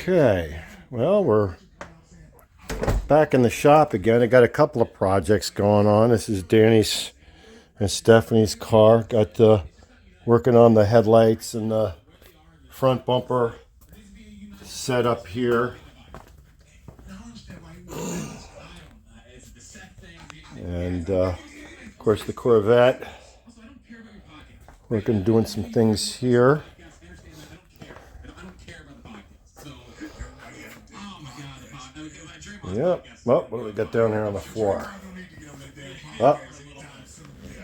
Okay, well, we're back in the shop again. I got a couple of projects going on. This is Danny's and Stephanie's car. Got working on the headlights and the front bumper set up here. And of course the Corvette. Working, doing some things here. Yep. Well, what do we got down here on the floor? Oh,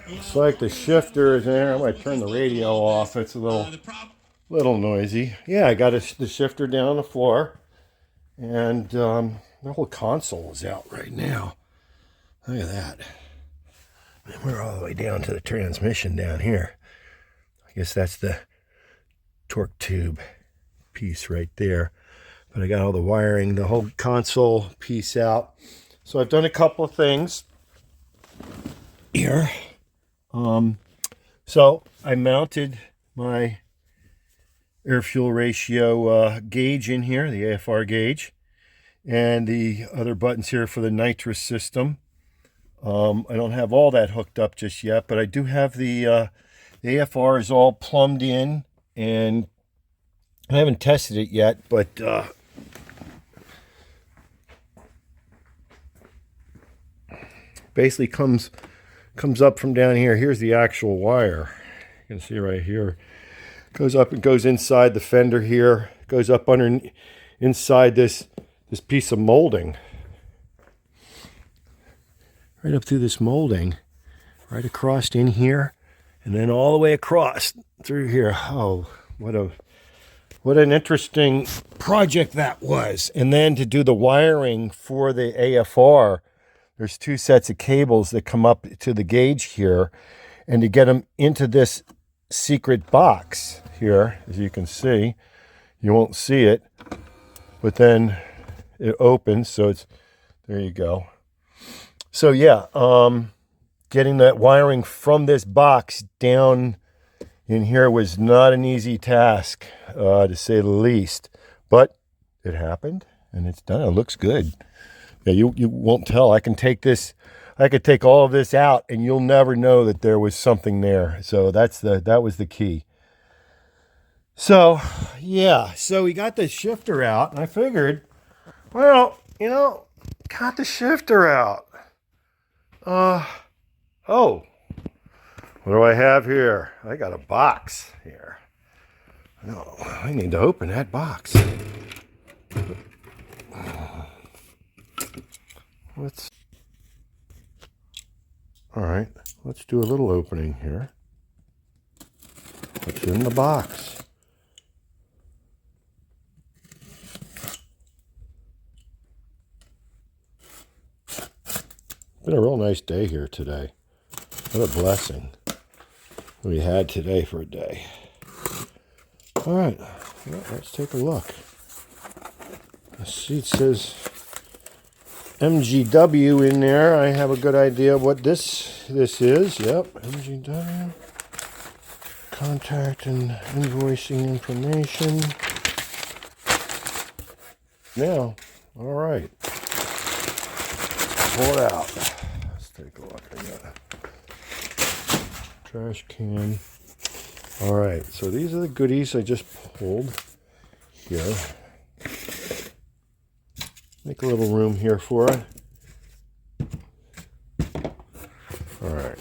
looks like the shifter is there. I might turn the radio off. It's a little noisy. Yeah, I got the shifter down on the floor, and the whole console is out right now. Look at that. And we're all the way down to the transmission down here. I guess that's the torque tube piece right there. But I got all the wiring, the whole console piece out. So I've done a couple of things here. So I mounted my air fuel ratio gauge in here, the AFR gauge, and the other buttons here for the nitrous system. I don't have all that hooked up just yet, but I do have the AFR is all plumbed in, and I haven't tested it yet, but basically comes up from down here. Here's the actual wire. You can see right here. Goes up and goes inside the fender here. Goes up inside this piece of molding. Right up through this molding. Right across in here. And then all the way across through here. Oh, what an interesting project that was. And then to do the wiring for the AFR, there's two sets of cables that come up to the gauge here, and to get them into this secret box here, as you can see, you won't see it, but then it opens, so it's, there you go. So yeah, getting that wiring from this box down in here was not an easy task, to say the least, but it happened and it's done. It looks good. Yeah, you won't tell. I could take all of this out and you'll never know that there was something there. So that was the key. So yeah, so we got the shifter out, and I figured, well, got the shifter out. Oh, what do I have here? I got a box here. No, I need to open that box. All right, let's do a little opening here. What's in the box? Been a real nice day here today. What a blessing we had today for a day. All right, well, let's take a look. Let's see, it says MGW in there. I have a good idea of what this is. Yep, MGW. Contact and invoicing information. Now, all right. Pull it out. Let's take a look. I got a trash can. All right, so these are the goodies I just pulled here. Make a little room here for it. All right.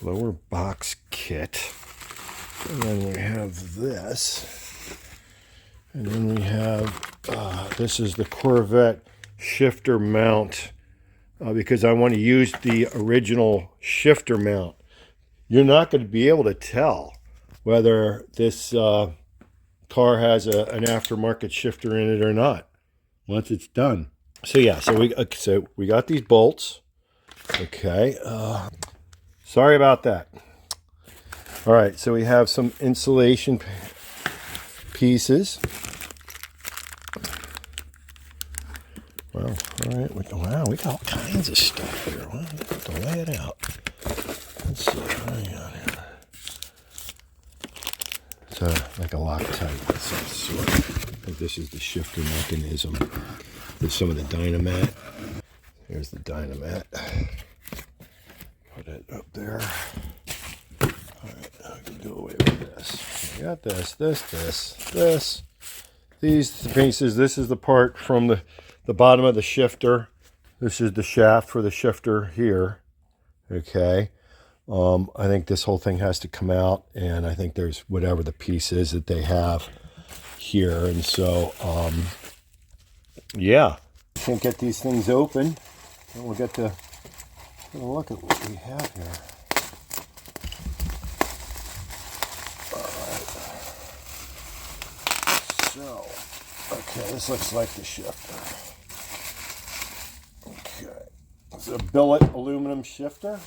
Lower box kit. And then we have this. And then we have, this is the Corvette shifter mount, because I want to use the original shifter mount. You're not going to be able to tell whether this car has an aftermarket shifter in it or not once it's done. So yeah, so we got these bolts. Okay, sorry about that. All right, so we have some insulation pieces. Well, all right. Wow, we got all kinds of stuff here. Well, to lay it out. Let's see. What do we got here? like a Loctite of some sort. I think this is the shifter mechanism. There's some of the Dynamat. Here's the Dynamat. Put it up there. Alright, I can do away with this. I got this. These pieces, this is the part from the bottom of the shifter. This is the shaft for the shifter here. Okay. I think this whole thing has to come out, and I think there's whatever the piece is that they have here. And so, yeah. Can't get these things open. And we'll get to look at what we have here. Alright. So, okay, this looks like the shifter. Okay. It's a billet aluminum shifter.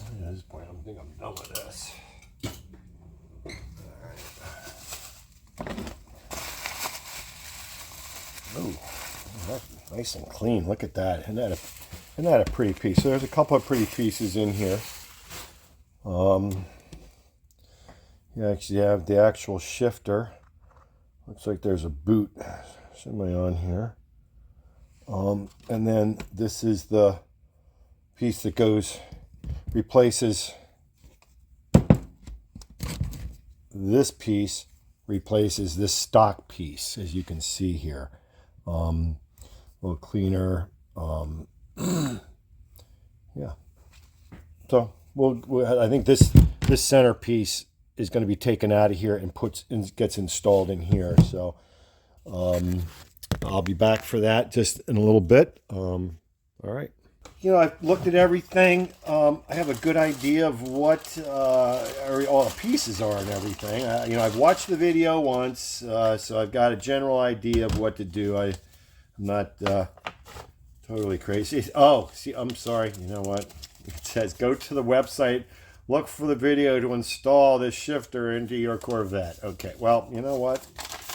At this point, I think I'm done with this. Oh, that's nice and clean. Look at that. Isn't that a pretty piece? So there's a couple of pretty pieces in here. You actually have the actual shifter. Looks like there's a boot semi on here. And then this is the piece that replaces this stock piece, as you can see here. A little cleaner. Yeah. So I think this centerpiece is going to be taken out of here and gets installed in here. So I'll be back for that just in a little bit. All right. I've looked at everything. I have a good idea of what all the pieces are and everything. I've watched the video once, so I've got a general idea of what to do. I'm not totally crazy. Oh, see, I'm sorry. You know what? It says go to the website, look for the video to install this shifter into your Corvette. Okay, well, you know what?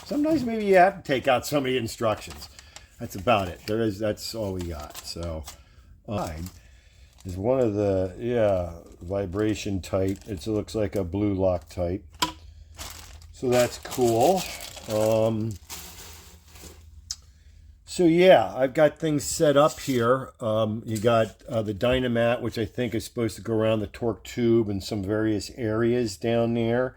Sometimes maybe you have to take out some of the instructions. That's about it. That's all we got. So, is one of the vibration type. It looks like a blue Loctite. So that's cool. So yeah, I've got things set up here. You got the Dynamat, which I think is supposed to go around the torque tube and some various areas down there,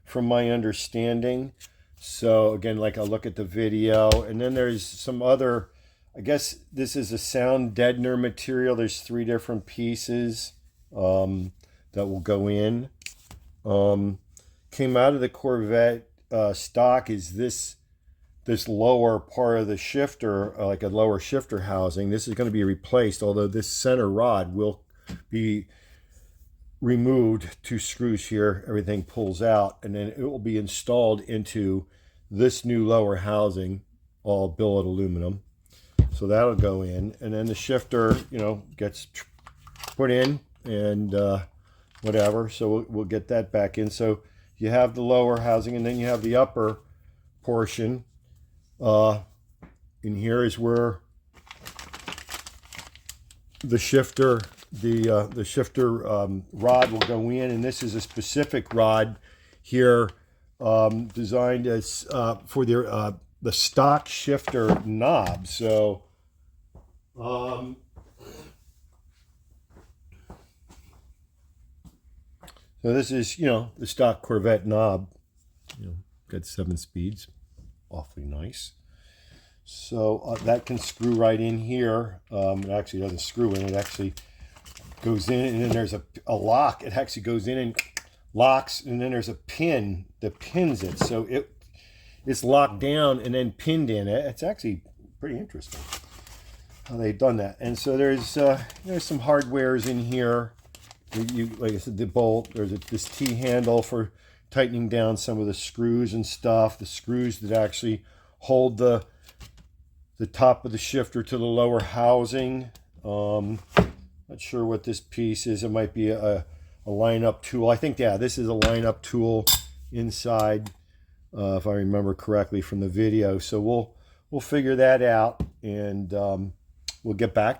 from my understanding. So again, like I'll look at the video, and then there's some other, I guess this is a sound deadener material. There's 3 different pieces that will go in. Came out of the Corvette stock is this lower part of the shifter, like a lower shifter housing. This is going to be replaced, although this center rod will be removed. 2 screws here, everything pulls out, and then it will be installed into this new lower housing, all billet aluminum. So that'll go in, and then the shifter, gets put in and whatever. So we'll get that back in. So you have the lower housing, and then you have the upper portion. In here is where the shifter, the shifter rod will go in, and this is a specific rod here, designed as for the stock shifter knob. So so this is the stock Corvette knob. Got 7 speeds, awfully nice. So that can screw right in here. It actually doesn't screw in, it actually goes in, and then there's a lock. It actually goes in and locks, and then there's a pin that pins it. So it's locked down and then pinned in. It's actually pretty interesting how they've done that. And so there's some hardwares in here. Like I said, the bolt. There's this T-handle for tightening down some of the screws and stuff. The screws that actually hold the top of the shifter to the lower housing. Not sure what this piece is. It might be a line-up tool. I think, yeah, this is a line-up tool inside, if I remember correctly from the video. So we'll figure that out, and we'll get back